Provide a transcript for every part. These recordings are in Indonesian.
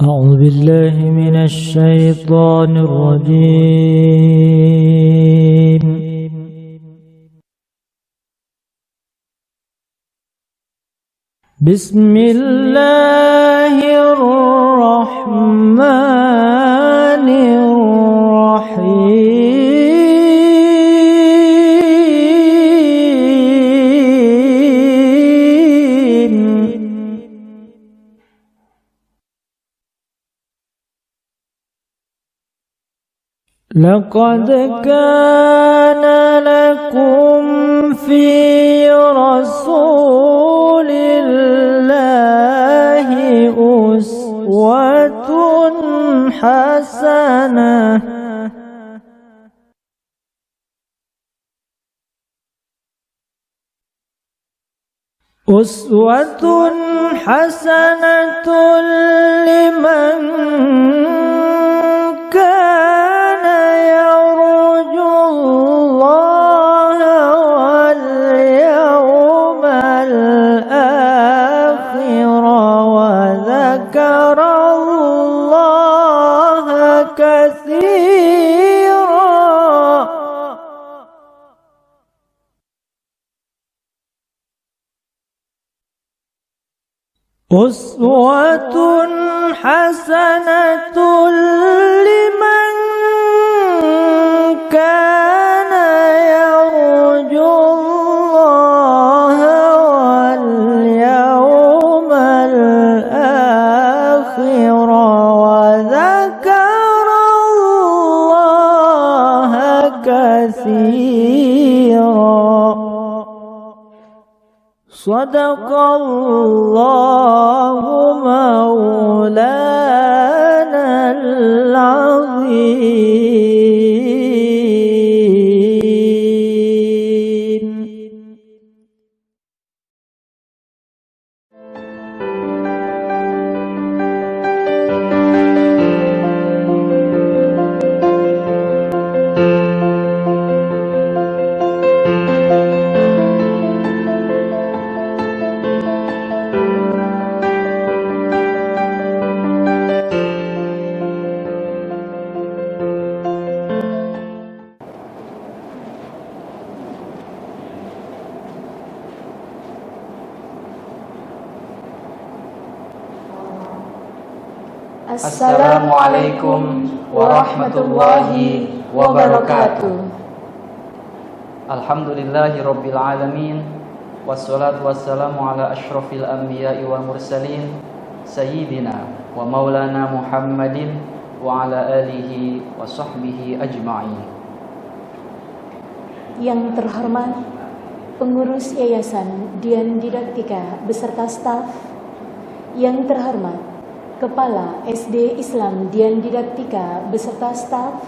أعوذ بالله من الشيطان الرجيم. بسم الله الرحمن الرحيم. لقد كان لكم في رسول الله أسوة حسنة لمن كان يرجو الله واليوم الآخر وذكر الله كثيرا. أسوة حسنة لمن كان يرجو الله واليوم الآخر وذكر الله كثيرا. صدق الله مولانا العظيم. Assalamualaikum warahmatullahi wabarakatuh. Alhamdulillahi rabbil alamin. Wassalatu wassalamu ala asyrafil anbiya'i wal mursalin Sayyidina wa maulana Muhammadin wa ala alihi wa sahbihi ajma'in. Yang terhormat pengurus Yayasan Dian Didaktika beserta staf, yang terhormat Kepala SD Islam Dian Didaktika beserta staf,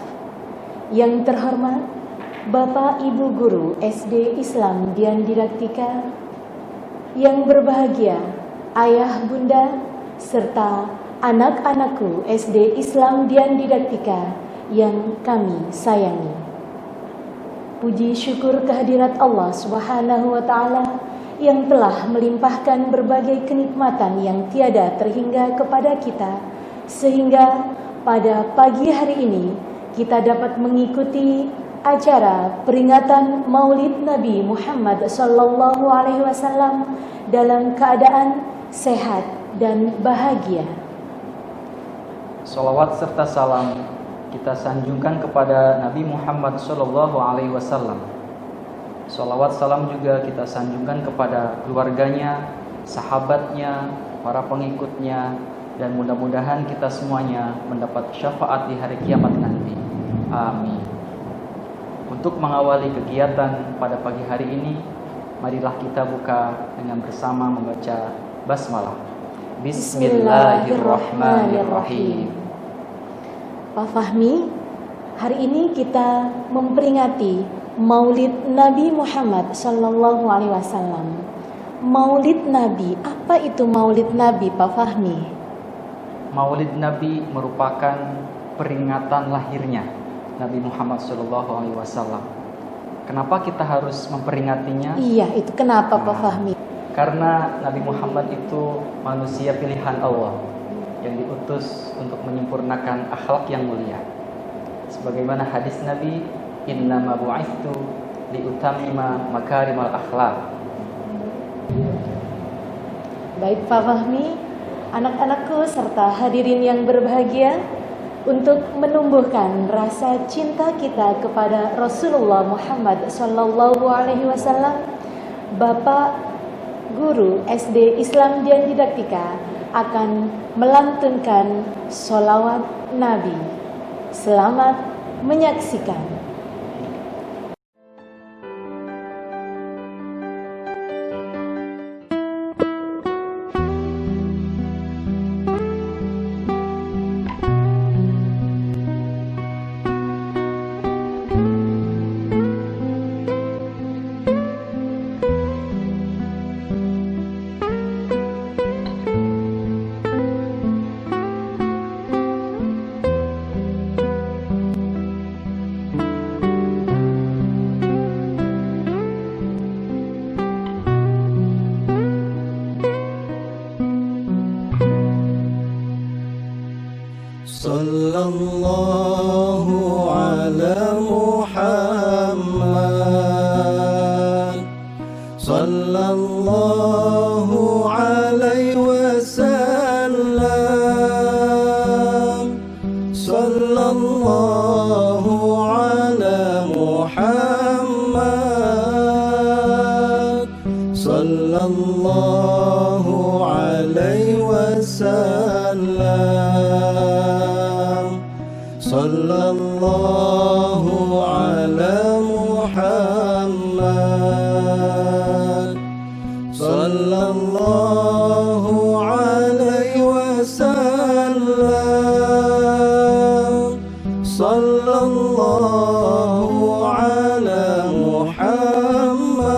yang terhormat Bapak Ibu Guru SD Islam Dian Didaktika, yang berbahagia Ayah Bunda serta anak-anakku SD Islam Dian Didaktika yang kami sayangi. Puji syukur kehadirat Allah Subhanahu wa Ta'ala yang telah melimpahkan berbagai kenikmatan yang tiada terhingga kepada kita, sehingga pada pagi hari ini kita dapat mengikuti acara peringatan Maulid Nabi Muhammad SAW dalam keadaan sehat dan bahagia. Salawat serta salam kita sanjungkan kepada Nabi Muhammad SAW. Salawat salam juga kita sanjungkan kepada keluarganya, sahabatnya, para pengikutnya, dan mudah-mudahan kita semuanya mendapat syafaat di hari kiamat nanti. Amin. Untuk mengawali kegiatan pada pagi hari ini, marilah kita buka dengan bersama membaca basmalah. Bismillahirrahmanirrahim. Pak Fahmi, hari ini kita memperingati Maulid Nabi Muhammad SAW. Maulid Nabi, apa itu Maulid Nabi, Pak Fahmi? Maulid Nabi merupakan peringatan lahirnya Nabi Muhammad SAW. Kenapa kita harus memperingatinya? Iya, itu kenapa Pak Fahmi? Karena Nabi Muhammad itu manusia pilihan Allah. yang diutus untuk menyempurnakan akhlak yang mulia. Sebagaimana hadis Nabi, innama bu'itsu liutammima makarimal akhlak. Baik Pak Fahmi, anak-anakku serta hadirin yang berbahagia, untuk menumbuhkan rasa cinta kita kepada Rasulullah Muhammad SAW, Bapak Guru SD Islam dan Didaktika akan melantunkan sholawat Nabi. Selamat menyaksikan. Sallallahu ala Muhammad, sallallahu alaihi wasallam, sallallahu ala Muhammad, sallallahu alaihi wasallam, sallallahu ala Muhammad, sallallahu alaihi wasallam, sallallahu ala Muhammad,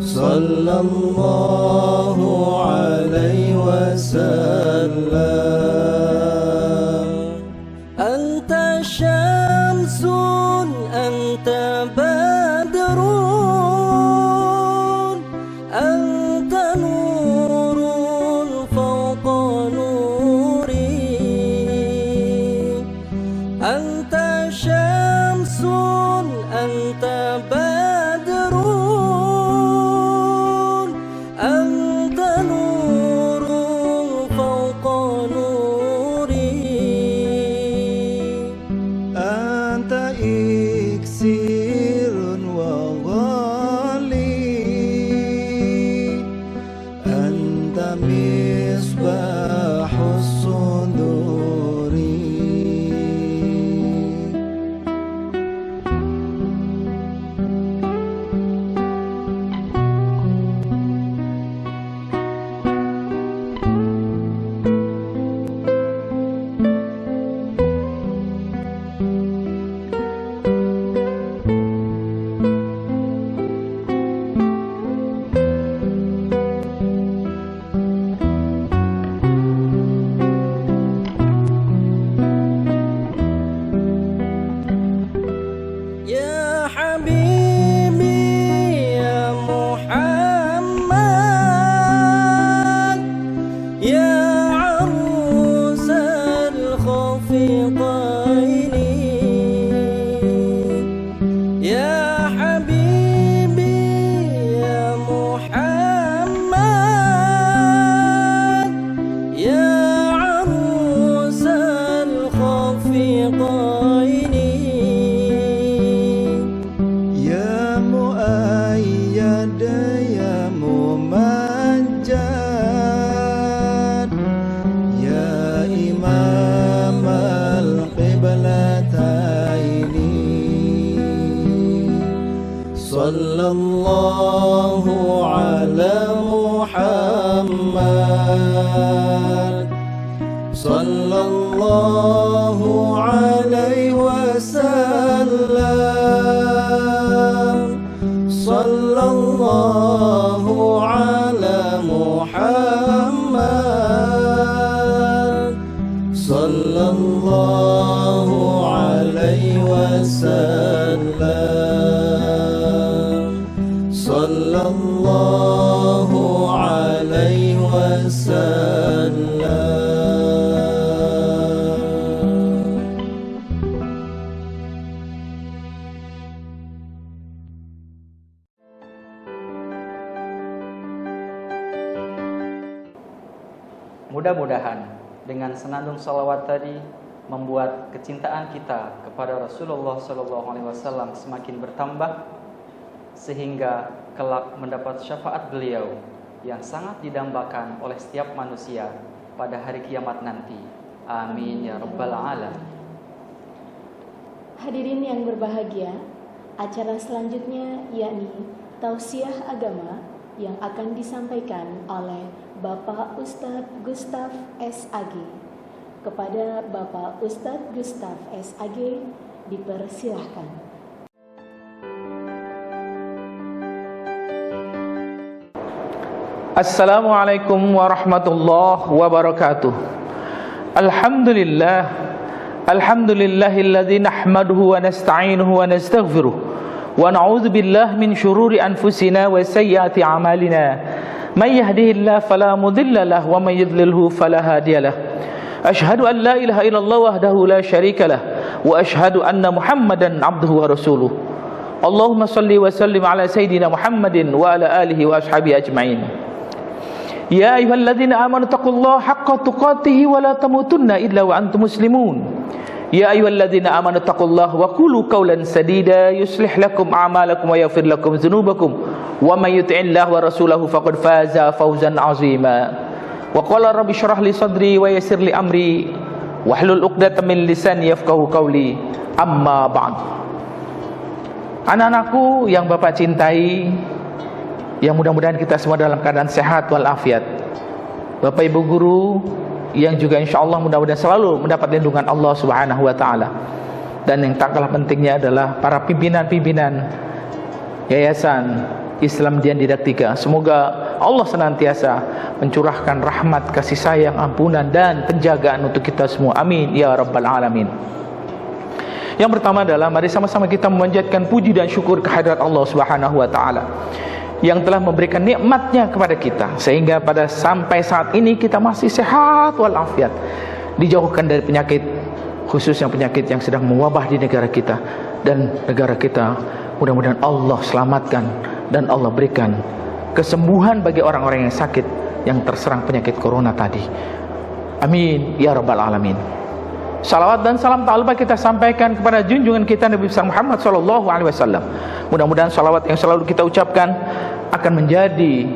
sallallahu alaihi wasallam. Anta syamsun, anta badrun, anta nurun fawqa nuri. Anta syamsun, anta badrun, anta nurun fawqa nuri. Anta iksirun wa ghali, anta misbahus suduri. Ya Habibi ya Muhammad, ya arusal khafiqaini. Ya Habibi ya Muhammad, ya arusal khafiqaini. Ya muayyad ya mumajjad, ya imam al-qiblataini. Sallallahu ala Muhammad, sallallahu alaihi wasallam, sallallahu ala Muhammad, sallallahu alaihi wasallam, sallallahu alaihi wasallam. mudah-mudahan dengan senandung salawat tadi membuat kecintaan kita kepada Rasulullah SAW semakin bertambah, sehingga kelak mendapat syafaat beliau yang sangat didambakan oleh setiap manusia pada hari kiamat nanti. Amin ya rabbal alamin. Hadirin yang berbahagia, acara selanjutnya yakni tausiah agama yang akan disampaikan oleh Bapak Ustadz Gustaf SAG. Kepada Bapak Ustadz Gustaf SAG dipersilahkan. Assalamualaikum warahmatullahi wabarakatuh. Alhamdulillahilladzi nahmaduhu wa nasta'inuhu wa nastaghfiruh wa na'udzu billahi min syururi anfusina wa sayyiati a'malina. May yahdihillahu fala mudilla lahu wa may yudlilhu fala hadiyalah. Asyhadu an la ilaha illallah wahdahu la syarikalah wa asyhadu anna Muhammadan abduhu wa rasuluh. Allahumma shalli wa sallim ala sayidina Muhammadin wa ala alihi wa ashabihi ajma'in. Ya ayyuhalladzina amanu taqullaha haqqa tuqatih wa la tamutunna illa wa antum muslimun. Ya ayyuhalladzina amanu taqullaha wa qulu qawlan sadida yuslih lakum a'malakum wa yaghfir lakum dzunubakum wa may yuti'illaha wa rasulahu faqad faza fawzan 'azima. Wa qala rabbi shrah li sadri wa yassir li amri wahlul 'uqdatam min lisani yafqahu qawli. Amma ba'd. Anak-anakku yang Bapak cintai, yang mudah-mudahan kita semua dalam keadaan sehat walafiat. Bapak Ibu guru yang juga insyaallah mudah-mudahan selalu mendapat lindungan Allah Subhanahu wa taala. Dan yang tak kalah pentingnya adalah para pimpinan-pimpinan Yayasan Islam Dian Didaktika. Semoga Allah senantiasa mencurahkan rahmat, kasih sayang, ampunan dan penjagaan untuk kita semua. Amin ya rabbal alamin. Yang pertama adalah mari sama-sama kita memanjatkan puji dan syukur kehadirat Allah Subhanahu wa taala yang telah memberikan nikmatnya kepada kita sehingga pada sampai saat ini kita masih sehat walafiat, dijauhkan dari penyakit, khususnya penyakit yang sedang mewabah di negara kita. Dan negara kita mudah-mudahan Allah selamatkan dan Allah berikan kesembuhan bagi orang-orang yang sakit yang terserang penyakit corona tadi. Amin ya rabbal alamin. Salawat dan salam tak lupa kita sampaikan kepada junjungan kita Nabi besar Muhammad SAW. Mudah-mudahan salawat yang selalu kita ucapkan akan menjadi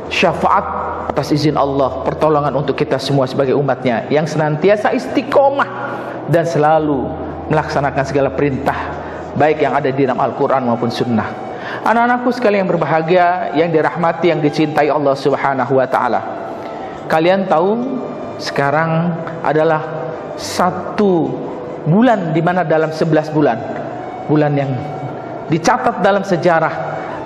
syafaat atas izin Allah, pertolongan untuk kita semua sebagai umatnya yang senantiasa istiqomah dan selalu melaksanakan segala perintah baik yang ada di dalam Al-Quran maupun Sunnah. Anak-anakku sekalian yang berbahagia, yang dirahmati, yang dicintai Allah Subhanahu wa taala. Kalian tahu sekarang adalah satu bulan di mana dalam 11 bulan yang dicatat dalam sejarah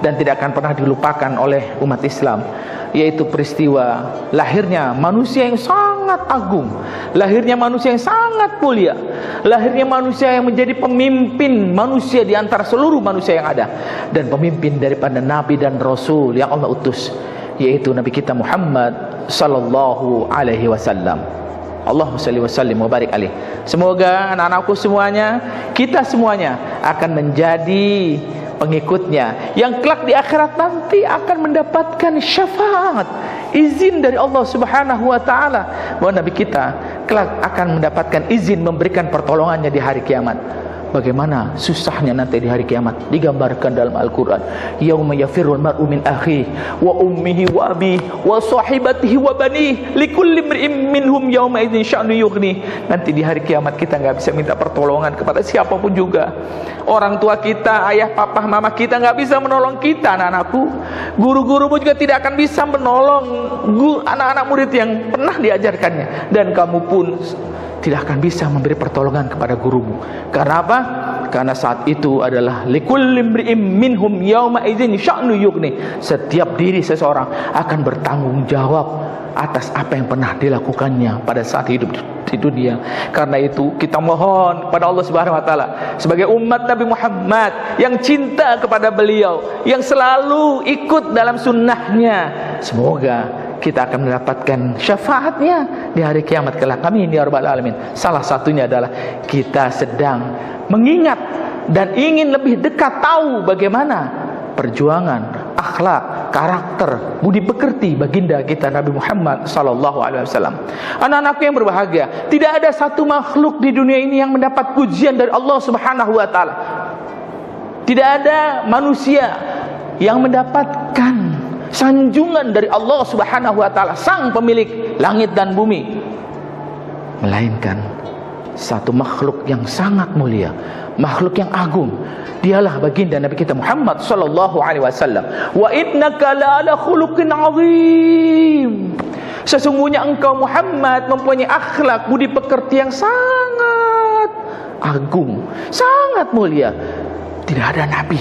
dan tidak akan pernah dilupakan oleh umat Islam, yaitu peristiwa lahirnya manusia yang sangat agung, lahirnya manusia yang sangat mulia, lahirnya manusia yang menjadi pemimpin manusia di antara seluruh manusia yang ada, dan pemimpin daripada nabi dan rasul yang Allah utus, yaitu Nabi kita Muhammad sallallahu alaihi wasallam. Allahumma shalli wa sallim wa barik alaih. Semoga anak-anakku semuanya, kita semuanya akan menjadi pengikutnya yang kelak di akhirat nanti akan mendapatkan syafaat, izin dari Allah Subhanahu wa taala, bahwa Nabi kita kelak akan mendapatkan izin memberikan pertolongannya di hari kiamat. Bagaimana susahnya nanti di hari kiamat digambarkan dalam Al-Quran. Yauma yafirrul mar'u min akhihi wa ummihi wa abihi wa sahibatihi wa banihi likulli imri'in minhum yauma idzin sya'nu yughni. Nanti di hari kiamat kita enggak bisa minta pertolongan kepada siapapun juga. Orang tua kita, ayah, papa, mama kita enggak bisa menolong kita, anak-anakku. Guru-gurumu juga tidak akan bisa menolong anak-anak murid yang pernah diajarkannya, dan kamu pun tidak akan bisa memberi pertolongan kepada gurumu. Karena apa? Karena saat itu adalah likulli imri'in minhum yauma idzin sya'nu yughni. Setiap diri seseorang akan bertanggung jawab atas apa yang pernah dilakukannya pada saat hidup di dunia. Karena itu kita mohon kepada Allah Subhanahu wa taala sebagai umat Nabi Muhammad yang cinta kepada beliau, yang selalu ikut dalam sunnahnya, semoga kita akan mendapatkan syafaatnya di hari kiamat kelak. Amin ya rabbal alamin. Salah satunya adalah kita sedang mengingat dan ingin lebih dekat tahu bagaimana perjuangan, akhlak, karakter, budi pekerti baginda kita Nabi Muhammad sallallahu alaihi wasallam. Anak-anakku yang berbahagia, tidak ada satu makhluk di dunia ini yang mendapat pujian dari Allah Subhanahu wa taala. Tidak ada manusia yang mendapatkan sanjungan dari Allah Subhanahu wa taala, sang pemilik langit dan bumi, melainkan satu makhluk yang sangat mulia, makhluk yang agung. Dialah baginda Nabi kita Muhammad sallallahu alaihi wasallam. Wa innaka la'ala khuluqin 'azim. Sesungguhnya engkau Muhammad mempunyai akhlak budi pekerti yang sangat agung, sangat mulia. Tidak ada nabi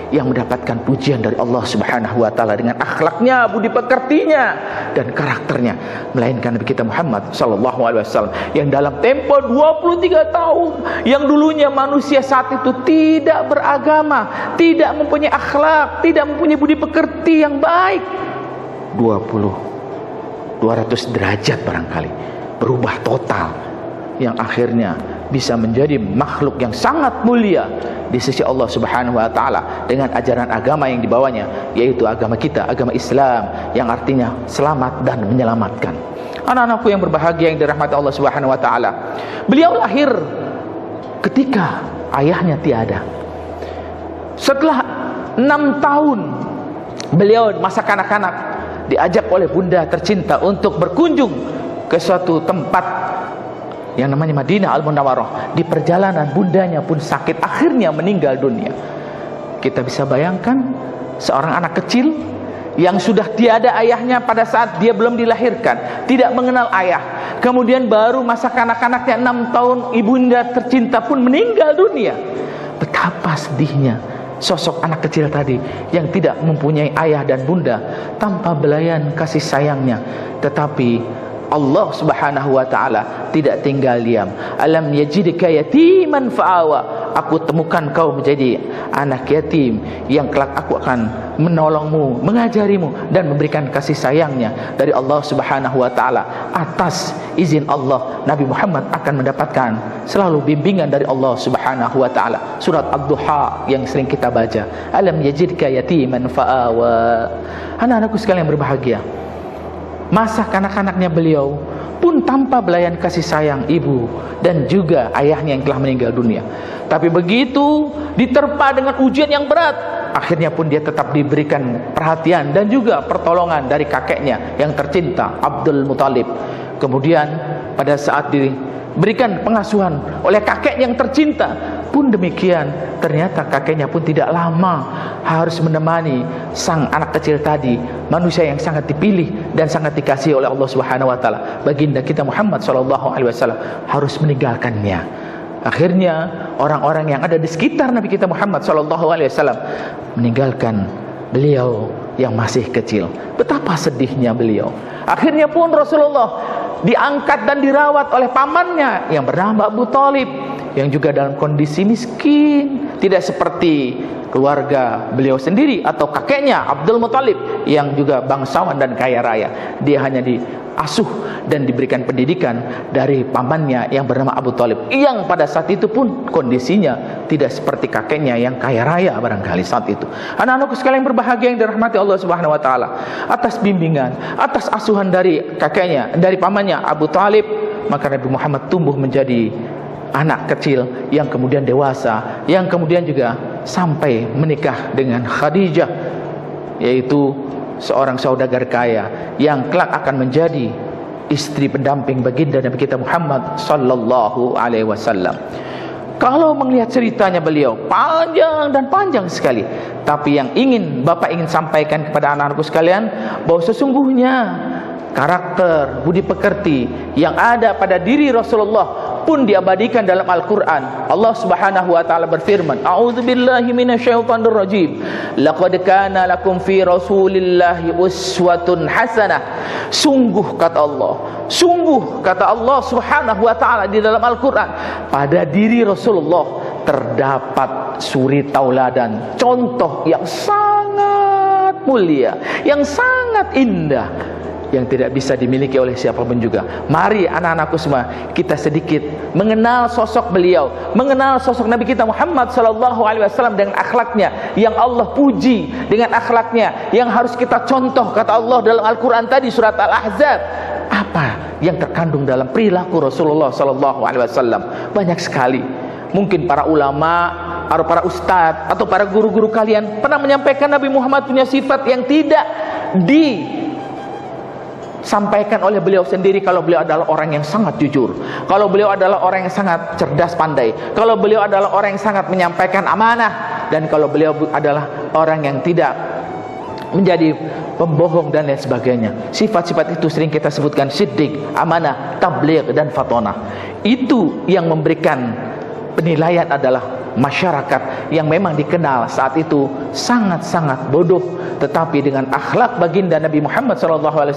yang mendapatkan pujian dari Allah Subhanahu wa taala dengan akhlaknya, budi pekertinya dan karakternya, melainkan Nabi kita Muhammad sallallahu alaihi wasallam yang dalam tempo 23 tahun yang dulunya manusia saat itu tidak beragama, tidak mempunyai akhlak, tidak mempunyai budi pekerti yang baik, 200 derajat barangkali berubah total, yang akhirnya bisa menjadi makhluk yang sangat mulia di sisi Allah Subhanahu wa taala dengan ajaran agama yang dibawanya, yaitu agama kita, agama Islam, yang artinya selamat dan menyelamatkan. Anak-anakku yang berbahagia yang dirahmati Allah Subhanahu wa taala, beliau lahir ketika ayahnya tiada. Setelah 6 tahun beliau masa kanak-kanak diajak oleh bunda tercinta untuk berkunjung ke suatu tempat yang namanya Madinah Al-Munawwarah. Di perjalanan bundanya pun sakit, akhirnya meninggal dunia. Kita bisa bayangkan seorang anak kecil yang sudah tiada ayahnya pada saat dia belum dilahirkan, tidak mengenal ayah, kemudian baru masa kanak-kanaknya 6 tahun ibunda tercinta pun meninggal dunia. Betapa sedihnya sosok anak kecil tadi yang tidak mempunyai ayah dan bunda, tanpa belayan kasih sayangnya. Tetapi Allah Subhanahu wa taala tidak tinggal diam. Alam yajidka yatiman fa'awa. Aku temukan kau menjadi anak yatim yang kelak aku akan menolongmu, mengajarimu dan memberikan kasih sayangnya dari Allah Subhanahu wa taala. Atas izin Allah, Nabi Muhammad akan mendapatkan selalu bimbingan dari Allah Subhanahu wa taala. Surat Ad-Duha yang sering kita baca. Alam yajidka yatiman fa'awa. Anak-anakku sekalian yang berbahagia, masa kanak-kanaknya beliau pun tanpa belayan kasih sayang ibu dan juga ayahnya yang telah meninggal dunia. Tapi begitu diterpa dengan ujian yang berat, akhirnya pun dia tetap diberikan perhatian dan juga pertolongan dari kakeknya yang tercinta, Abdul Muthalib. Kemudian pada saat diberikan pengasuhan oleh kakek yang tercinta pun demikian, ternyata kakeknya pun tidak lama harus menemani sang anak kecil tadi, manusia yang sangat dipilih dan sangat dikasihi oleh Allah Subhanahu wa taala. Baginda kita Muhammad sallallahu alaihi wasallam harus meninggalkannya. Akhirnya orang-orang yang ada di sekitar Nabi kita Muhammad sallallahu alaihi wasallam meninggalkan beliau yang masih kecil. Betapa sedihnya beliau. Akhirnya pun Rasulullah diangkat dan dirawat oleh pamannya yang bernama Abu Thalib, yang juga dalam kondisi miskin, tidak seperti keluarga beliau sendiri atau kakeknya Abdul Muthalib yang juga bangsawan dan kaya raya. Dia hanya diasuh dan diberikan pendidikan dari pamannya yang bernama Abu Thalib, yang pada saat itu pun kondisinya tidak seperti kakeknya yang kaya raya barangkali saat itu. Anak-anakku sekalian yang berbahagia yang dirahmati Allah Subhanahu wa taala, atas bimbingan, atas asuhan dari kakeknya, dari pamannya Abu Thalib, maka Nabi Muhammad tumbuh menjadi anak kecil yang kemudian dewasa, yang kemudian juga sampai menikah dengan Khadijah, yaitu seorang saudagar kaya yang kelak akan menjadi istri pendamping baginda Nabi kita Muhammad sallallahu alaihi wasallam. Kalau melihat ceritanya beliau panjang dan panjang sekali, tapi yang Bapak ingin sampaikan kepada anak-anakku sekalian, bahwa sesungguhnya karakter budi pekerti yang ada pada diri Rasulullah pun diabadikan dalam Al-Quran. Allah Subhanahu wa taala berfirman, a'udzubillahi minasyaitonir rajim, laqad kana lakum fi rasulillahi uswatun hasanah. Sungguh kata Allah Subhanahu wa taala di dalam Al-Quran, pada diri Rasulullah terdapat suri tauladan, contoh yang sangat mulia, yang sangat indah. yang tidak bisa dimiliki oleh siapapun juga. Mari anak-anakku semua, kita sedikit mengenal sosok beliau, mengenal sosok Nabi kita Muhammad sallallahu alaihi wasallam dengan akhlaknya yang Allah puji, dengan akhlaknya yang harus kita contoh. Kata Allah dalam Al-Quran tadi surat Al-Ahzab, apa yang terkandung dalam perilaku Rasulullah sallallahu alaihi wasallam? Banyak sekali. Mungkin para ulama atau para ustadz atau para guru-guru kalian pernah menyampaikan Nabi Muhammad punya sifat yang tidak disampaikan oleh beliau sendiri. Kalau beliau adalah orang yang sangat jujur, kalau beliau adalah orang yang sangat cerdas pandai, kalau beliau adalah orang yang sangat menyampaikan amanah, dan kalau beliau adalah orang yang tidak menjadi pembohong dan lain sebagainya. Sifat-sifat itu sering kita sebutkan siddiq, amanah, tabligh, dan fatonah. Itu yang memberikan penilaian adalah masyarakat yang memang dikenal saat itu sangat-sangat bodoh, tetapi dengan akhlak baginda Nabi Muhammad SAW,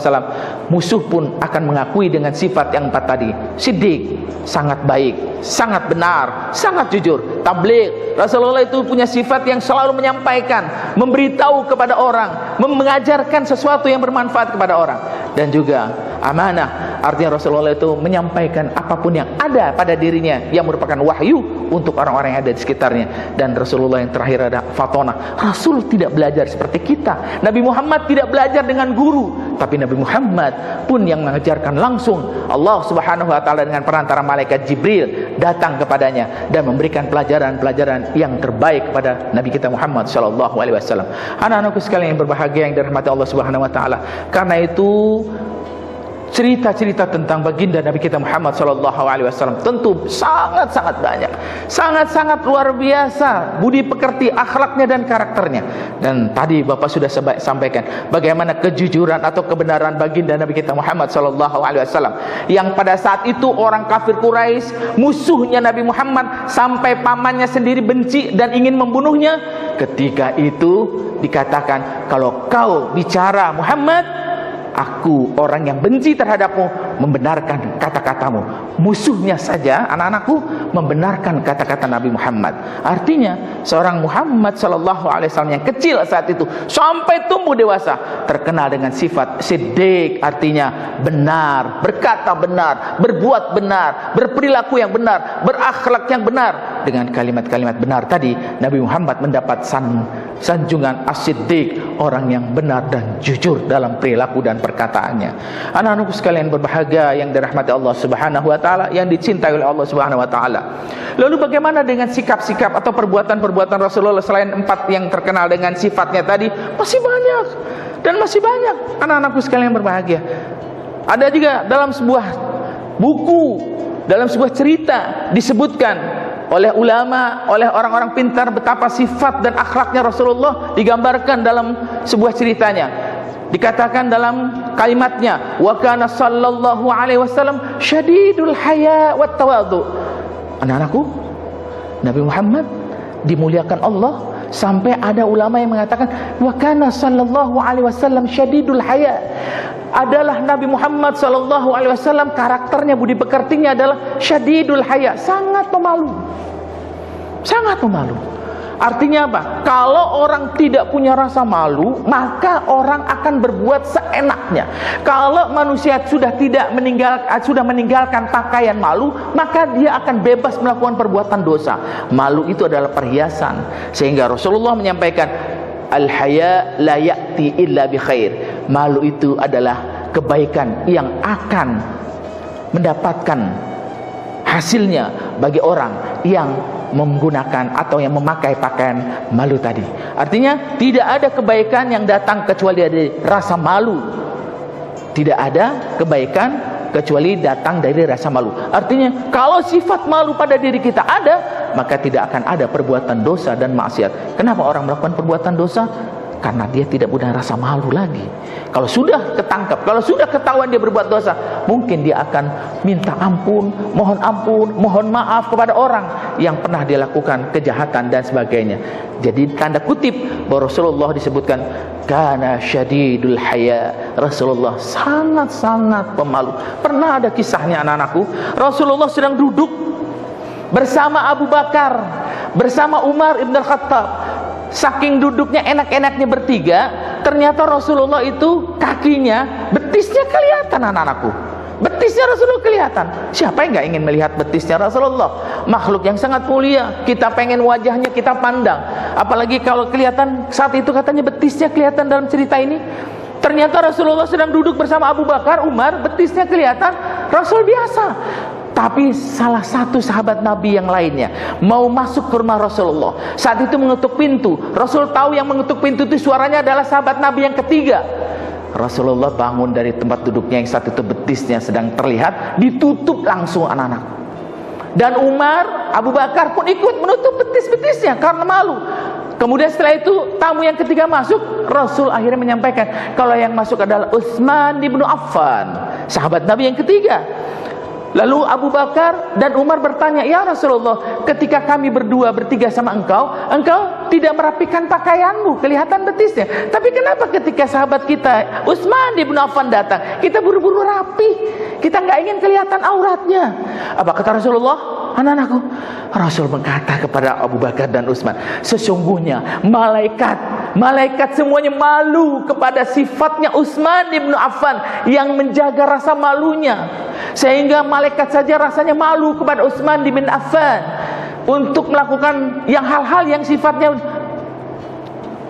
musuh pun akan mengakui dengan sifat yang 4 tadi. Siddiq, sangat baik, sangat benar, sangat jujur. Tabligh, Rasulullah itu punya sifat yang selalu menyampaikan, memberitahu kepada orang, mengajarkan sesuatu yang bermanfaat kepada orang. Dan juga amanah, artinya Rasulullah itu menyampaikan apapun yang ada pada dirinya yang merupakan wahyu untuk orang-orang yang ada di sekitarnya. Dan Rasulullah yang terakhir ada fatonah. Rasul tidak belajar seperti kita. Nabi Muhammad tidak belajar dengan guru, tapi Nabi Muhammad pun yang mengajarkan langsung. Allah Subhanahu wa taala dengan perantara malaikat Jibril datang kepadanya dan memberikan pelajaran-pelajaran yang terbaik kepada Nabi kita Muhammad sallallahu alaihi wasallam. Anak-anakku sekalian yang berbahagia yang dirahmati Allah Subhanahu wa taala, karena itu cerita-cerita tentang baginda Nabi kita Muhammad sallallahu alaihi wasallam tentu sangat-sangat banyak, sangat-sangat luar biasa budi pekerti, akhlaknya dan karakternya. Dan tadi Bapak sudah sampaikan bagaimana kejujuran atau kebenaran baginda Nabi kita Muhammad sallallahu alaihi wasallam, yang pada saat itu orang kafir Quraisy, musuhnya Nabi Muhammad, sampai pamannya sendiri benci dan ingin membunuhnya. Ketika itu dikatakan, kalau kau bicara Muhammad, aku orang yang benci terhadapmu membenarkan kata-katamu. Musuhnya saja, anak-anakku, membenarkan kata-kata Nabi Muhammad. Artinya seorang Muhammad sallallahu alaihi wasallam yang kecil saat itu sampai tumbuh dewasa terkenal dengan sifat siddiq, artinya benar, berkata benar, berbuat benar, berperilaku yang benar, berakhlak yang benar. Dengan kalimat-kalimat benar tadi, Nabi Muhammad mendapat sanjungan as-siddiq, orang yang benar dan jujur dalam perilaku dan perkataannya. Anak-anakku sekalian berbahagia yang dirahmati Allah Subhanahu wa taala, yang dicintai oleh Allah Subhanahu wa taala. Lalu bagaimana dengan sikap-sikap atau perbuatan-perbuatan Rasulullah selain 4 yang terkenal dengan sifatnya tadi? Masih banyak dan masih banyak, anak-anakku sekalian berbahagia. Ada juga dalam sebuah buku, dalam sebuah cerita disebutkan oleh ulama, oleh orang-orang pintar, betapa sifat dan akhlaknya Rasulullah digambarkan dalam sebuah ceritanya. Dikatakan dalam kalimatnya, wa kana sallallahu alaihi wasallam syadidul haya wat tawadhu. Anak-anakku, Nabi Muhammad dimuliakan Allah sampai ada ulama yang mengatakan wa kana sallallahu alaihi wasallam syadidul haya. Adalah Nabi Muhammad sallallahu alaihi wasallam, karakternya, budi pekertinya adalah syadidul haya, sangat pemalu. Sangat pemalu. Artinya apa? Kalau orang tidak punya rasa malu, maka orang akan berbuat seenaknya. Kalau manusia sudah meninggalkan pakaian malu, maka dia akan bebas melakukan perbuatan dosa. Malu itu adalah perhiasan. Sehingga Rasulullah menyampaikan, al-haya la ya'ti illa bi khair. Malu itu adalah kebaikan yang akan mendapatkan hasilnya bagi orang yang menggunakan atau yang memakai pakaian malu tadi. Artinya tidak ada kebaikan yang datang kecuali dari rasa malu. Tidak ada kebaikan kecuali datang dari rasa malu. Artinya kalau sifat malu pada diri kita ada, maka tidak akan ada perbuatan dosa dan maksiat. Kenapa orang melakukan perbuatan dosa? Karena dia tidak punya rasa malu lagi. Kalau sudah ketangkap, kalau sudah ketahuan dia berbuat dosa, mungkin dia akan minta ampun, mohon maaf kepada orang yang pernah dia lakukan kejahatan dan sebagainya. Jadi tanda kutip bahwa Rasulullah disebutkan kana syadidul haya. Rasulullah sangat-sangat pemalu. Pernah ada kisahnya, anak-anakku, Rasulullah sedang duduk bersama Abu Bakar, bersama Umar ibn al-Khattab. Saking duduknya enak-enaknya bertiga, ternyata Rasulullah itu kakinya betisnya kelihatan anak-anakku. Betisnya Rasulullah kelihatan. Siapa yang nggak ingin melihat betisnya Rasulullah? Makhluk yang sangat mulia. Kita pengen wajahnya kita pandang. Apalagi kalau kelihatan saat itu katanya betisnya kelihatan dalam cerita ini. Ternyata Rasulullah sedang duduk bersama Abu Bakar, Umar, betisnya kelihatan. Rasul biasa. Tapi salah satu sahabat Nabi yang lainnya mau masuk ke rumah Rasulullah. Saat itu mengetuk pintu. Rasul tahu yang mengetuk pintu itu suaranya adalah sahabat Nabi yang ketiga. Rasulullah bangun dari tempat duduknya yang saat itu betisnya sedang terlihat, ditutup langsung anak-anak. Dan Umar, Abu Bakar pun ikut menutup betis-betisnya karena malu. Kemudian setelah itu tamu yang ketiga masuk, Rasul akhirnya menyampaikan kalau yang masuk adalah Utsman bin Affan, sahabat Nabi yang ketiga. Lalu Abu Bakar dan Umar bertanya, "Ya Rasulullah, ketika kami berdua bertiga sama engkau tidak merapikan pakaianmu, kelihatan betisnya. Tapi kenapa ketika sahabat kita Utsman bin Affan datang, kita buru-buru rapi, kita nggak ingin kelihatan auratnya?" Apa kata Rasulullah? Anak-anakku, Rasul berkata kepada Abu Bakar dan Utsman, sesungguhnya malaikat semuanya malu kepada sifatnya Utsman bin Affan yang menjaga rasa malunya, sehingga malaikat saja rasanya malu kepada Utsman bin Affan untuk melakukan hal-hal yang sifatnya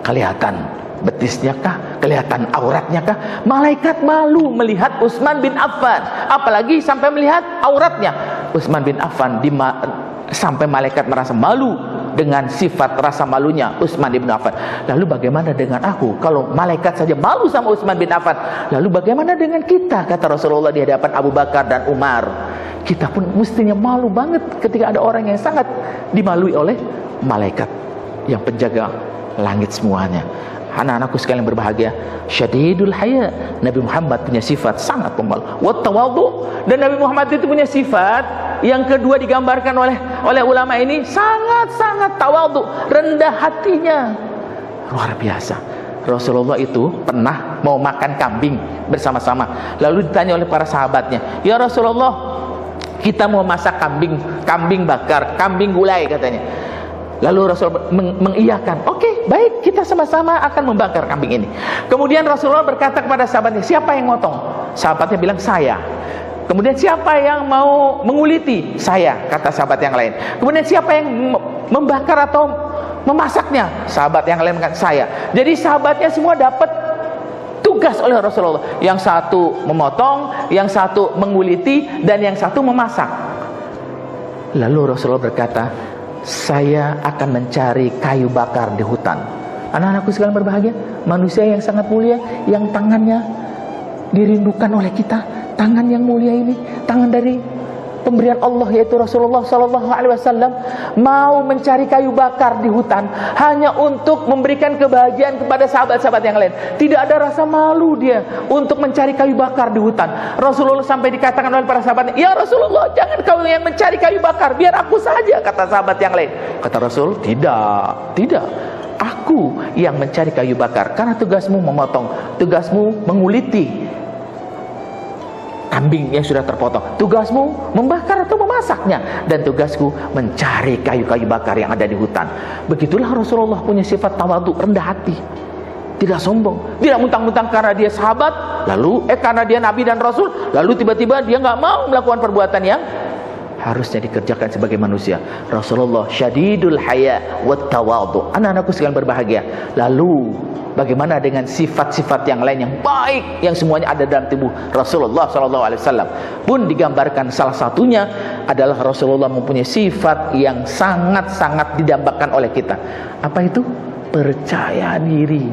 kelihatan betisnya kah, kelihatan auratnya kah. Malaikat malu melihat Utsman bin Affan, apalagi sampai melihat auratnya Utsman bin Affan, sampai malaikat merasa malu dengan sifat rasa malunya Utsman bin Affan. Lalu bagaimana dengan aku? Kalau malaikat saja malu sama Utsman bin Affan, lalu bagaimana dengan kita? Kata Rasulullah di hadapan Abu Bakar dan Umar, kita pun mestinya malu banget ketika ada orang yang sangat dimalui oleh malaikat yang penjaga langit semuanya. Anak-anakku sekalian berbahagia, syadidul haya, Nabi Muhammad punya sifat sangat pemalu. Wa tawadhu, dan Nabi Muhammad itu punya sifat yang kedua digambarkan oleh ulama ini, sangat-sangat tawadhu, rendah hatinya. Luar biasa. Rasulullah itu pernah mau makan kambing bersama-sama. Lalu ditanya oleh para sahabatnya, "Ya Rasulullah, kita mau masak kambing bakar, kambing gulai," katanya. Lalu Rasul mengiyakan, "Oke, baik, kita sama-sama akan membakar kambing ini." Kemudian Rasulullah berkata kepada sahabatnya, "Siapa yang motong?" Sahabatnya bilang, "Saya." Kemudian, "Siapa yang mau menguliti?" "Saya," kata sahabat yang lain. Kemudian, "Siapa yang membakar atau memasaknya?" Sahabat yang lain mengatakan, "Saya." Jadi sahabatnya semua dapat tugas oleh Rasulullah. Yang satu memotong, yang satu menguliti, dan yang satu memasak. Lalu Rasulullah berkata, "Saya akan mencari kayu bakar di hutan." Anak-anakku sekalian berbahagia, manusia yang sangat mulia, yang tangannya dirindukan oleh kita, tangan yang mulia ini, tangan dari pemberian Allah yaitu Rasulullah SAW, mau mencari kayu bakar di hutan hanya untuk memberikan kebahagiaan kepada sahabat-sahabat yang lain. Tidak ada rasa malu dia untuk mencari kayu bakar di hutan. Rasulullah sampai dikatakan oleh para sahabatnya, "Ya Rasulullah, jangan kau yang mencari kayu bakar, biar aku saja," kata sahabat yang lain. Kata Rasul, tidak, aku yang mencari kayu bakar, karena tugasmu memotong, tugasmu menguliti kambing yang sudah terpotong, tugasmu membakar atau memasaknya, dan tugasku mencari kayu-kayu bakar yang ada di hutan. Begitulah Rasulullah punya sifat tawadhu, rendah hati, tidak sombong, tidak muntang-muntang karena dia sahabat, karena dia Nabi dan Rasul, lalu tiba-tiba dia nggak mau melakukan perbuatan yang harusnya dikerjakan sebagai manusia. Rasulullah syadidul haya wat tawadhu. Anak-anakku sekalian berbahagia. Lalu bagaimana dengan sifat-sifat yang lain yang baik yang semuanya ada dalam tubuh Rasulullah SAW? Pun digambarkan salah satunya adalah Rasulullah mempunyai sifat yang sangat-sangat didambakan oleh kita. Apa itu? Percaya diri.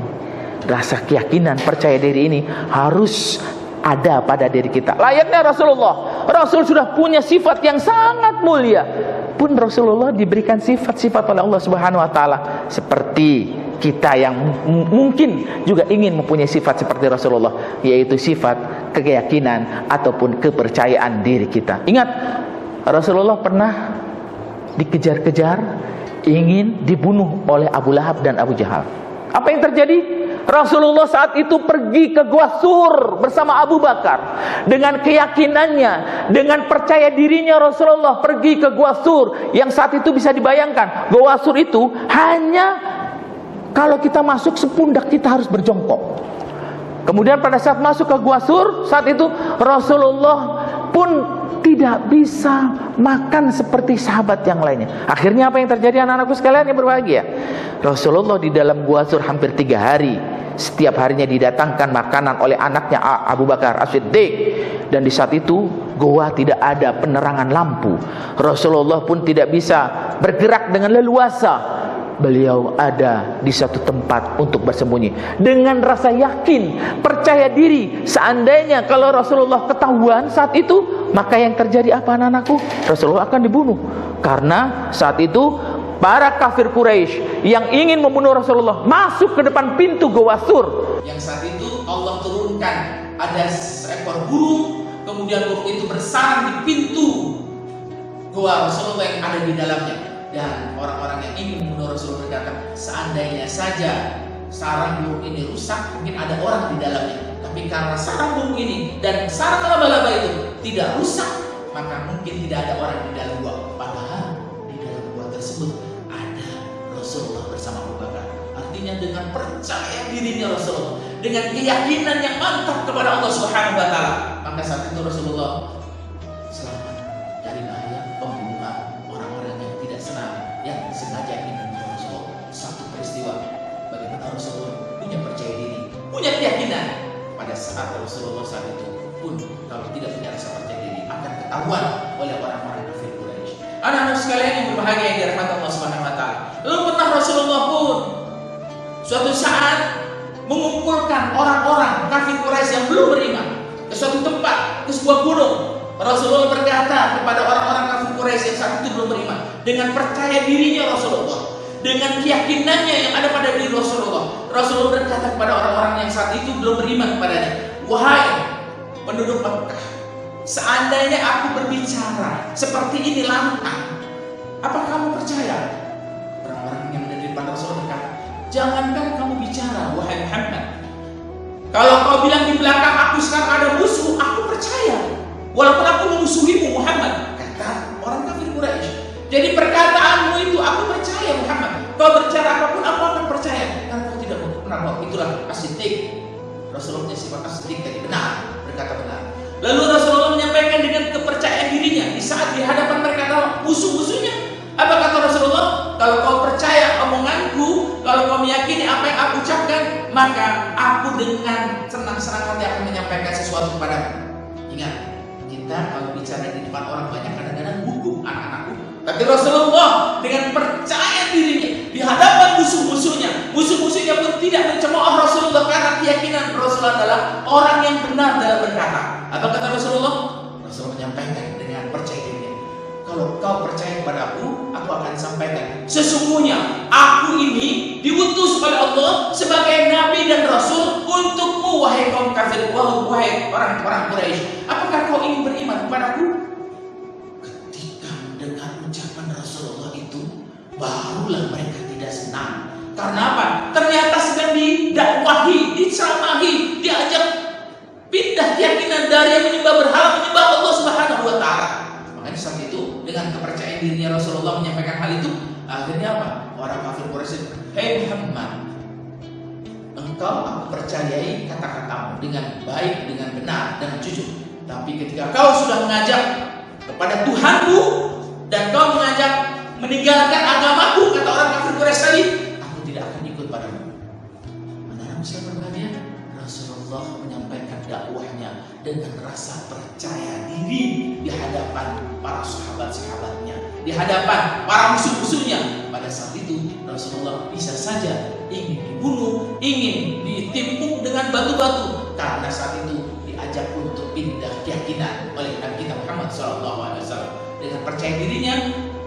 Rasa keyakinan, percaya diri ini harus ada pada diri kita. Layaknya Rasulullah, Rasul sudah punya sifat yang sangat mulia, pun Rasulullah diberikan sifat-sifat oleh Allah Subhanahu wa taala seperti kita yang mungkin juga ingin mempunyai sifat seperti Rasulullah, yaitu sifat keyakinan ataupun kepercayaan diri kita. Ingat, Rasulullah pernah dikejar-kejar, ingin dibunuh oleh Abu Lahab dan Abu Jahal. Apa yang terjadi? Rasulullah saat itu pergi ke Gua Sur bersama Abu Bakar. Dengan keyakinannya, dengan percaya dirinya, Rasulullah pergi ke Gua Sur, yang saat itu bisa dibayangkan, Gua Sur itu hanya kalau kita masuk sepundak kita harus berjongkok. Kemudian pada saat masuk ke Gua Sur, saat itu Rasulullah pun tidak bisa makan seperti sahabat yang lainnya. Akhirnya apa yang terjadi, anak-anakku sekalian yang berbahagia? Rasulullah di dalam Gua Sur hampir 3 hari. Setiap harinya didatangkan makanan oleh anaknya Abu Bakar As-Siddiq. Dan di saat itu gua tidak ada penerangan lampu. Rasulullah pun tidak bisa bergerak dengan leluasa. Beliau ada di satu tempat untuk bersembunyi dengan rasa yakin, percaya diri. Seandainya kalau Rasulullah ketahuan saat itu, maka yang terjadi apa, anak-anakku? Rasulullah akan dibunuh. Karena saat itu para kafir Quraisy yang ingin membunuh Rasulullah masuk ke depan pintu Gua Sur. Yang saat itu Allah turunkan ada seekor burung, kemudian burung itu bersarang di pintu Gua Rasulullah yang ada di dalamnya. Dan orang-orang yang ingin membunuh Rasulullah berkata, seandainya saja sarang burung ini rusak, mungkin ada orang di dalamnya. Tapi karena sarang burung ini dan sarang laba-laba itu tidak rusak, maka mungkin tidak ada orang di dalam gua. Padahal di dalam gua tersebut ada Rasulullah bersama Abu Bakar. Artinya dengan percaya dirinya Rasulullah, dengan keyakinan yang mantap kepada Allah Subhanahu wa taala, maka saat itu Rasulullah selamat dari bahaya pembunuhan orang-orang yang tidak senang, yang sengaja ingin membunuh Rasulullah. Satu peristiwa bagaimana Rasulullah punya percaya diri, punya keyakinan. Pada saat Rasulullah saat itu pun kalau tidak punya rasa percaya diri akan ketahuan oleh orang-orang kafir Quraisy. Anak-anak sekalian yang berbahagia yang dirahmati Allah Subhanahu wa taala. Lalu pernah Rasulullah pun suatu saat mengumpulkan orang-orang kafir Quraisy yang belum beriman ke suatu tempat, ke sebuah gunung. Rasulullah berkata kepada orang-orang kafir Quraisy yang saat itu belum beriman, dengan percaya dirinya Rasulullah, dengan keyakinannya yang ada pada diri Rasulullah, Rasulullah berkata kepada orang-orang yang saat itu belum beriman kepadanya, wahai penduduk Mekah, seandainya aku berbicara seperti ini lantang, apa kamu percaya? Orang-orang yang ada di depan Rasulullah berkata, jangankan kamu bicara, wahai Muhammad, kalau kau bilang di belakang aku sekarang ada musuh, aku percaya, walaupun aku memusuhimu Muhammad, kata orang kafir Quraisy. Jadi perkataanmu itu aku percaya Muhammad. Kau berbicara apapun aku akan percaya. Karena kau tidak pernah bohong. Itulah As-Siddiq. Rasulullah punya sifat As-Siddiq tadi benar, berkata benar. Lalu Rasulullah menyampaikan dengan kepercayaan dirinya di saat di hadapan mereka musuh-musuhnya. Apa kata Rasulullah? Kalau kau percaya omonganku, kalau kau meyakini apa yang aku ucapkan, maka aku dengan senang-senang hati akan menyampaikan sesuatu kepadamu. Ingat, kita kalau bicara di depan orang banyak kadang-kadang gugup anak-anakku. Tapi Rasulullah dengan percaya dirinya di hadapan musuh-musuhnya, musuh-musuhnya pun tidak mencemooh Rasulullah karena keyakinan Rasulullah adalah orang yang benar dalam berkata. Apa kata Rasulullah? Rasulullah menyampaikan dengan percaya dirinya, kalau kau percaya kepada aku akan sampaikan. Sesungguhnya aku ini diutus oleh Allah sebagai Nabi dan Rasul untukmu, wahai kaum kafir, wahai orang-orang Quraisy. Apakah kau ingin beriman kepadaku? Dengan ucapan Rasulullah itu, barulah mereka tidak senang. Karena apa? Ternyata sedang didakwahi, diceramahi, diajak pindah keyakinan dari yang menyembah berhala menyembah Allah Subhanahu wa taala. Makanya saat itu dengan kepercayaan dirinya Rasulullah menyampaikan hal itu, akhirnya apa? Orang kafir Quraisy, "Hei Muhammad, engkau aku percayai kata-katamu dengan baik, dengan benar, dengan jujur. Tapi ketika kau sudah mengajak kepada Tuhanmu dan kau mengajak meninggalkan agamaku," kata orang kafir Quraisy tadi, "aku tidak akan ikut padamu." Menurut saya berbahagia, Rasulullah menyampaikan dakwahnya dengan rasa percaya diri di hadapan para sahabat-sahabatnya, di hadapan para musuh-musuhnya. Pada saat itu Rasulullah bisa saja ingin dibunuh, ingin ditimpuk dengan batu-batu, karena saat itu diajak untuk pindah keyakinan oleh Nabi kita Muhammad SAW. Dengan percaya dirinya,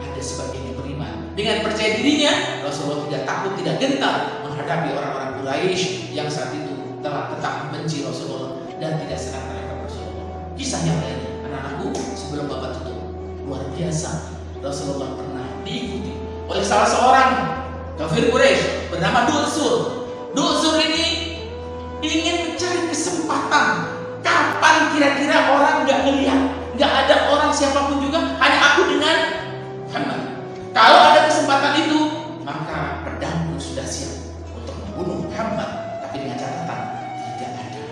ada sebagian yang beriman. Dengan percaya dirinya, Rasulullah tidak takut, tidak gentar menghadapi orang-orang Quraisy yang saat itu telah tetap membenci Rasulullah dan tidak senang terhadap Rasulullah. Kisah yang lainnya, anak-anakku, sebelum Bapak tutup, luar biasa. Rasulullah pernah diikuti oleh salah seorang kafir Quraisy bernama Du'sur. Du'sur ini ingin mencari kesempatan. Kapan kira-kira orang nggak melihat, nggak ada orang siapapun juga, hanya aku dengan Muhammad. Kalau ada kesempatan itu, maka pedangku sudah siap untuk membunuh Muhammad. Tapi dengan catatan, tidak ada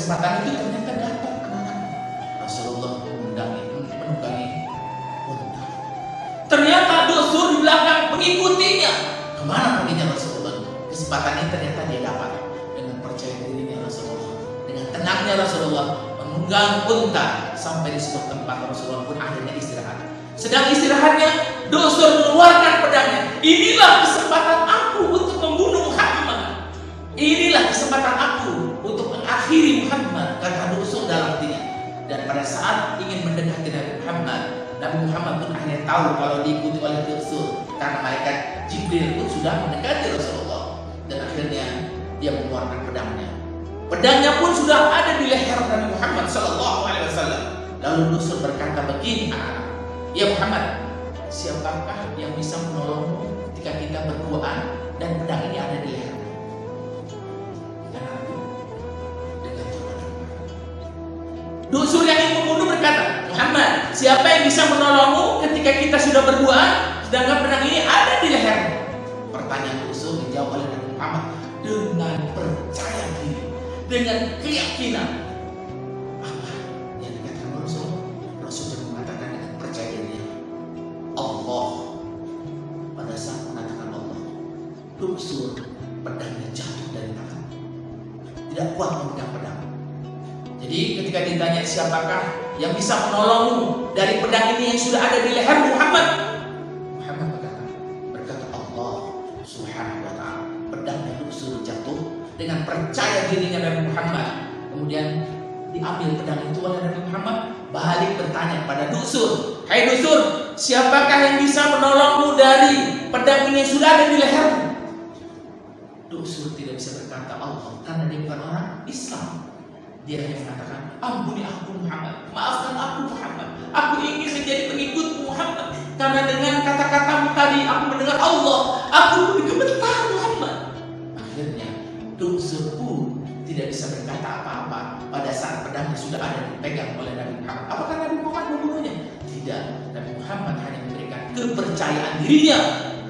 kesempatan itu ternyata dapat kemenangan. Rasulullah menunggangi unta. Ternyata Du'sur di belakang mengikutinya. Kemana perginya Rasulullah? Kesempatan ini ternyata dia dapat dengan percaya dirinya Rasulullah, dengan tenangnya Rasulullah menunggang unta sampai di sebuah tempat. Rasulullah pun akhirnya istirahat. Sedang istirahatnya, Du'sur mengeluarkan pedangnya. Inilah kesempatan aku untuk membunuh Muhammad. Inilah kesempatan aku untuk mengakhiri Muhammad, kata Du'sur dalam hatinya. Dan pada saat ingin mendekati Nabi Muhammad pun akhirnya tahu kalau diikuti oleh Du'sur, karena malaikat Jibril pun sudah mendekati Rasulullah. Dan akhirnya dia mengeluarkan pedangnya. Pedangnya pun sudah ada di leher Nabi Muhammad SAW. Lalu Du'sur berkata begini, ya Muhammad, siapakah yang bisa menolongmu ketika kita berduaan dan pedang ini ada di leher? Du'sur yang ingin membunuh berkata, Muhammad, siapa yang bisa menolongmu ketika kita sudah berduaan sedangkan pedang ini ada di leher? Pertanyaan Du'sur dijawab oleh Nabi Muhammad dengan percaya diri, dengan keyakinan. Apa yang dikatakan Rasul? Rasul mengatakan dengan percaya diri, Allah. Pada saat mengatakan Allah, Du'sur pedangnya jatuh dari tangan, tidak kuat memegang pedang. Jadi ketika ditanya siapakah yang bisa menolongmu dari pedang ini yang sudah ada di leher Muhammad, Muhammad berkata Allah Subhanahu wa ta'ala. Pedangnya Du'sur jatuh dengan percaya dirinya Nabi Muhammad. Kemudian diambil pedang itu oleh Nabi Muhammad, balik bertanya kepada Du'sur, hai Du'sur, siapakah yang bisa menolongmu dari pedang ini yang sudah ada di lehermu? Du'sur tidak bisa berkata Allah karena dia bukan orang Islam. Dia hanya mengatakan, ampuni aku Muhammad, maafkan aku Muhammad, aku ingin menjadi pengikut Muhammad. Karena dengan kata-katamu tadi aku mendengar Allah, aku pun gemetar Muhammad. Akhirnya Du'sur pun tidak bisa berkata apa-apa pada saat pedangnya sudah ada dipegang oleh Nabi Muhammad. Apakah Nabi Muhammad membunuhnya? Tidak. Nabi Muhammad hanya memberikan kepercayaan dirinya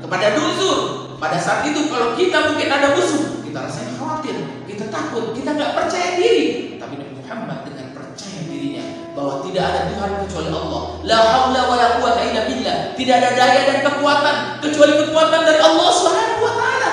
kepada Du'sur. Pada saat itu kalau kita mungkin ada musuh, kita rasanya khawatir, kita takut, kita nggak percaya diri. Tapi Nabi Muhammad dengan percaya dirinya bahwa tidak ada Tuhan kecuali Allah. La haula wa la quwwata illa billah. Tidak ada daya dan kekuatan kecuali kekuatan dari Allah Subhanahu wa taala.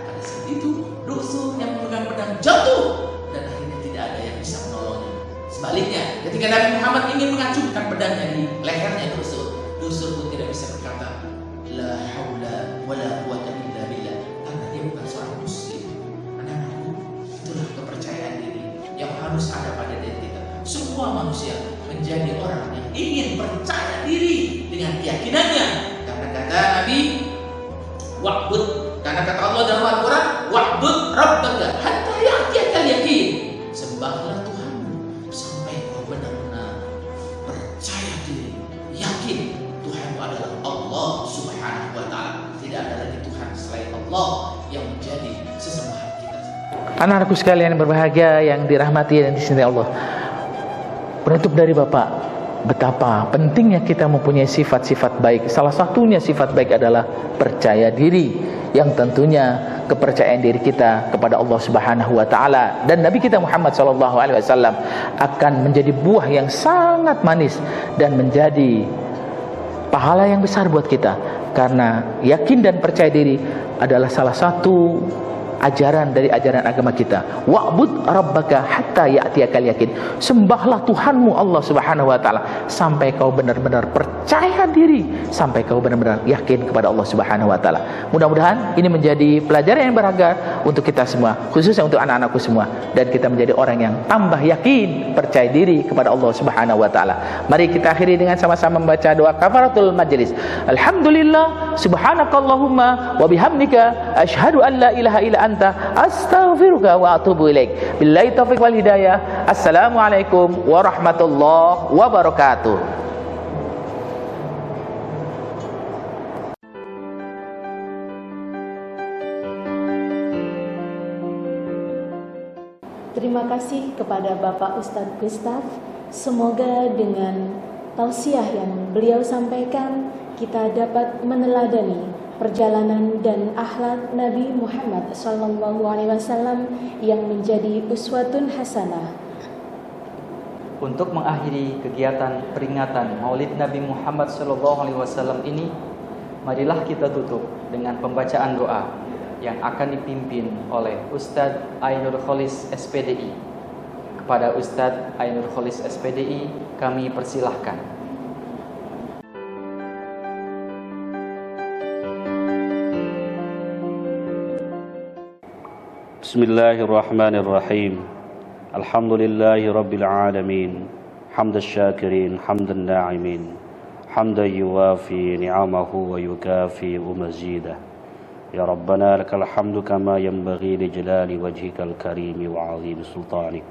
Pada saat itu Du'sur yang memegang pedang jatuh dan akhirnya tidak ada yang bisa menolongnya. Sebaliknya, ketika Nabi Muhammad ingin mengacungkan pedangnya di lehernya Du'sur pun tidak bisa berkata la haula wa la quwwata illa billah, karena dia bukan seorang muslim. Anak-anakku, itulah kepercayaan diri yang harus ada pada diri kita. Semua manusia menjadi orang yang ingin percaya diri dengan keyakinannya. Karena kata Nabi, wa'bud, karena kata Allah dalam Al-Quran, wa'bud rabbaka hatta ya'tiyakal yaqin. Sembahlah Tuhanmu sampai kau benar-benar percaya diri, yakin Tuhanmu adalah Allah Subhanahu wa ta'ala. Tidak ada lagi Tuhan selain Allah yang menjadi sesembahan kita. Anak-anakku sekalian yang berbahagia, yang dirahmati dan dicintai Allah, penutup dari Bapak, betapa pentingnya kita mempunyai sifat-sifat baik. Salah satunya sifat baik adalah percaya diri, yang tentunya kepercayaan diri kita kepada Allah Subhanahu wa taala dan Nabi kita Muhammad sallallahu alaihi wasallam akan menjadi buah yang sangat manis dan menjadi pahala yang besar buat kita, karena yakin dan percaya diri adalah salah satu ajaran dari ajaran agama kita. Wa'bud rabbaka hatta ya'tiyakal yakin. Sembahlah Tuhanmu Allah Subhanahu wa taala sampai kau benar-benar percaya diri, sampai kau benar-benar yakin kepada Allah Subhanahu wa taala. Mudah-mudahan ini menjadi pelajaran yang berharga untuk kita semua, khususnya untuk anak-anakku semua, dan kita menjadi orang yang tambah yakin, percaya diri kepada Allah Subhanahu wa taala. Mari kita akhiri dengan sama-sama membaca doa kafaratul majlis. Alhamdulillah, subhanakallahumma wa bihamdika asyhadu an la ilaha illa anta astaghfiruka wa atubu ilaik. Billahi taufiq wal hidayah. Assalamualaikum warahmatullahi wabarakatuh. Terima kasih kepada Bapak Ustadz Gustaf. Semoga dengan tausiah yang beliau sampaikan kita dapat meneladani perjalanan dan akhlak Nabi Muhammad SAW yang menjadi uswatun hasanah Untuk mengakhiri kegiatan peringatan Maulid Nabi Muhammad SAW ini, marilah kita tutup dengan pembacaan doa yang akan dipimpin oleh Ustadz Ainur Kholis SPDI. Kepada Ustadz Ainur Kholis SPDI kami persilahkan. Bismillahirrahmanirrahim. Alhamdulillahi rabbil alamin. Hamdas syakirin, hamdan na'imin. Hamdan yuwafi ni'amahu wa yukafi mazidah. Ya Rabbana lakal hamdu kama yanbaghi li jalali wajhikal karimi wa 'azimi sultanik.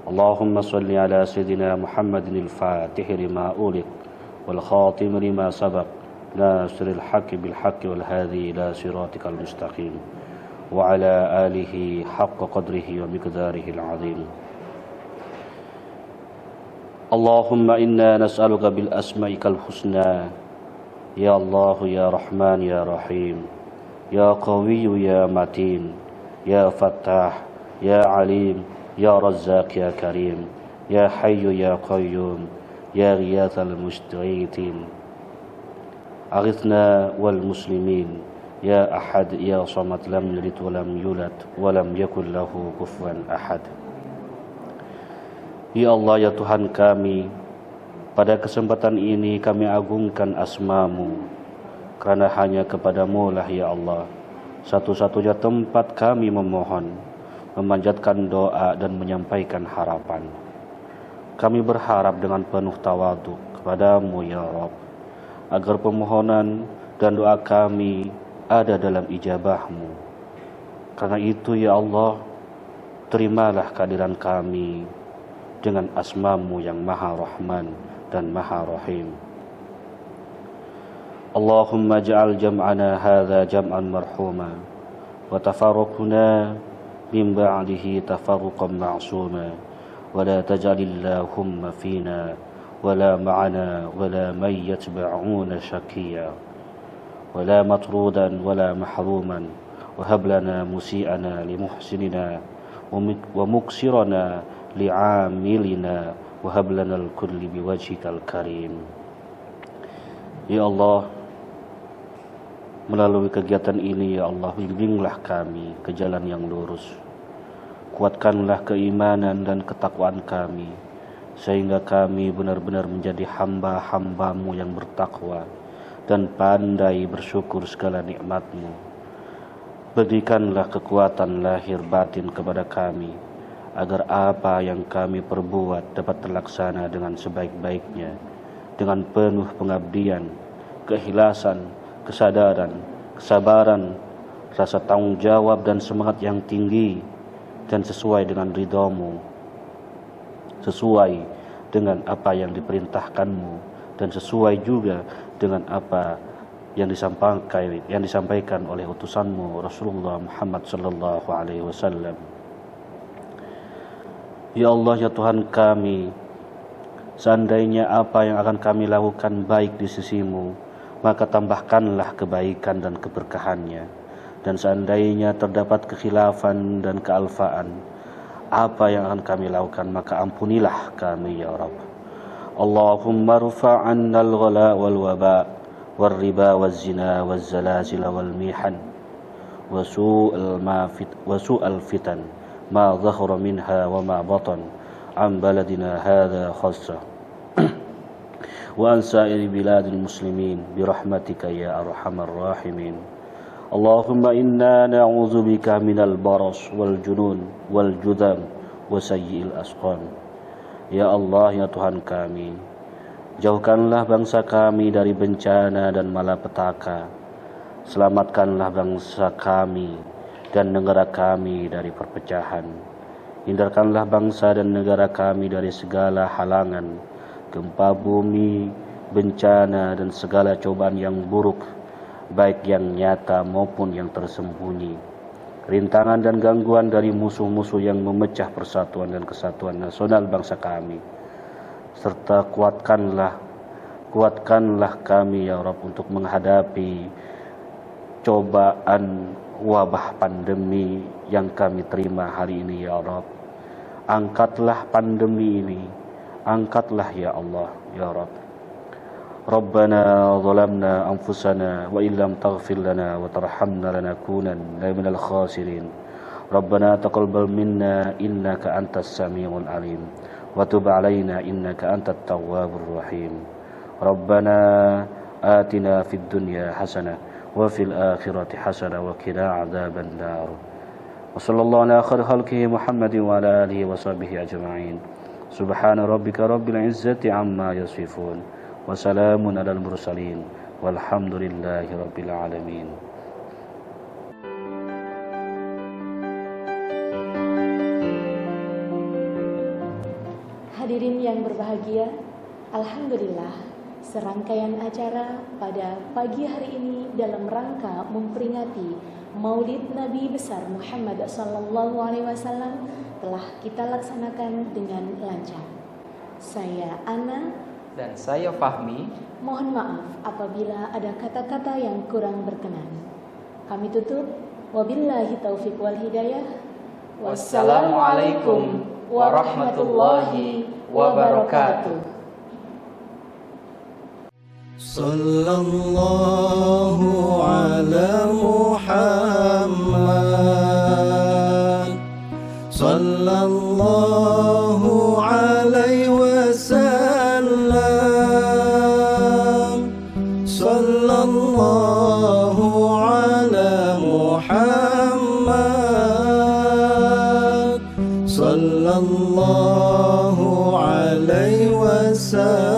Allahumma salli ala sayyidina Muhammadin al-Fatih lima uliq wal khatim lima sabaq nasiril haqqi bil haqqi wal hadi ila siratikal mustaqim. وعلى آله حق قدره ومقداره العظيم. اللهم إنا نسألك بالأسمائك الحسنى يا الله يا رحمن يا رحيم يا قوي يا متين يا فتاح يا عليم يا رزاق يا كريم يا حي يا قيوم يا غياث المستغيثين أغثنا والمسلمين Ya Ahad, Ya Samad, lam yalid wa lam yulad wa lam yakul lahu kufuwan ahad. Ya Allah, ya Tuhan kami, pada kesempatan ini kami agungkan asma-Mu, karena hanya kepadamu lah ya Allah satu-satunya tempat kami memohon, memanjatkan doa dan menyampaikan harapan. Kami berharap dengan penuh tawadhu kepadamu ya Rabb, agar permohonan dan doa kami ada dalam ijabah-Mu. Karena itu ya Allah, terimalah kehadiran kami dengan asma-Mu yang Maha Rahman dan Maha Rahim. Allahumma ja'al jam'ana hadha jam'an marhuma wa tafarruquna min ba'dihi tafarruqan ma'suma wa la taj'alillahumma fina wa la ma'ana wa la man yatba'una shakiyya ولا مطرودا ولا محروما وهب لنا مسيئنا لمحسننا ومكسرنا لعاملنا وهب لنا الكل بوجهك الكريم. Ya Allah, melalui kegiatan ini ya Allah, bimbinglah kami ke jalan yang lurus. Kuatkanlah keimanan dan ketakwaan kami, sehingga kami benar-benar menjadi hamba-hamba-Mu yang bertakwa dan pandai bersyukur segala nikmat-Mu. Berikanlah kekuatan lahir batin kepada kami, agar apa yang kami perbuat dapat terlaksana dengan sebaik-baiknya, dengan penuh pengabdian, keikhlasan, kesadaran, kesabaran, rasa tanggung jawab dan semangat yang tinggi, dan sesuai dengan ridha-Mu, sesuai dengan apa yang diperintahkan-Mu, dan sesuai juga dengan apa yang disampaikan oleh utusan-Mu Rasulullah Muhammad sallallahu alaihi wasallam. Ya Allah, ya Tuhan kami, seandainya apa yang akan kami lakukan baik di sisi-Mu, maka tambahkanlah kebaikan dan keberkahannya. Dan seandainya terdapat kekhilafan dan kealfaan apa yang akan kami lakukan, maka ampunilah kami ya Rabb. Allahumma rufa' 'anna al-ghala wal waba wal riba wal zina wal zalazil wal mihan wa su'al fitan ma dhahara minha wa ma batan an baladina hadha khassa wa an sa'iri biladil muslimin birahmatika ya arhamar rahimin. Allahumma inna na'udzu bika minal baras wal junun wal judam wa sayyi'il asqam. Ya Allah, ya Tuhan kami, jauhkanlah bangsa kami dari bencana dan malapetaka. Selamatkanlah bangsa kami dan negara kami dari perpecahan. Hindarkanlah bangsa dan negara kami dari segala halangan, gempa bumi, bencana dan segala cobaan yang buruk, baik yang nyata maupun yang tersembunyi. Rintangan dan gangguan dari musuh-musuh yang memecah persatuan dan kesatuan nasional bangsa kami. Serta kuatkanlah kami ya Rabb untuk menghadapi cobaan wabah pandemi yang kami terima hari ini ya Rabb. Angkatlah pandemi ini Angkatlah ya Allah, ya Rabb. Rabbana zalamna anfusana wa illam taghfir lana wa tarhamna lanakunanna minal khasirin. Rabbana taqabbal minna innaka antas samiul alim wa tub alaina innaka antat tawwabur rahim. Rabbana atina fid dunya hasanah wa fil akhirati hasanah wa qina adzaban nar. Wa sallallahu ala khairi khalqihi Muhammadin wa ala alihi wa sahbihi ajma'in. Subhana rabbika rabbil izzati amma yasifun. Wassalamun alal mursalin walhamdulillahi rabbil alamin. Hadirin yang berbahagia, alhamdulillah serangkaian acara pada pagi hari ini dalam rangka memperingati Maulid Nabi besar Muhammad sallallahu alaihi wasallam telah kita laksanakan dengan lancar. Saya Ana Dan saya Fahmi. Mohon maaf apabila ada kata-kata yang kurang berkenan. Kami tutup. Wabillahi taufiq wal hidayah. Wassalamualaikum warahmatullahi wabarakatuh. Sallallahu ala Muhammad. Sallallahu alaihi wasallam. Sallallahu ala Muhammad. Sallallahu alaihi wasallam.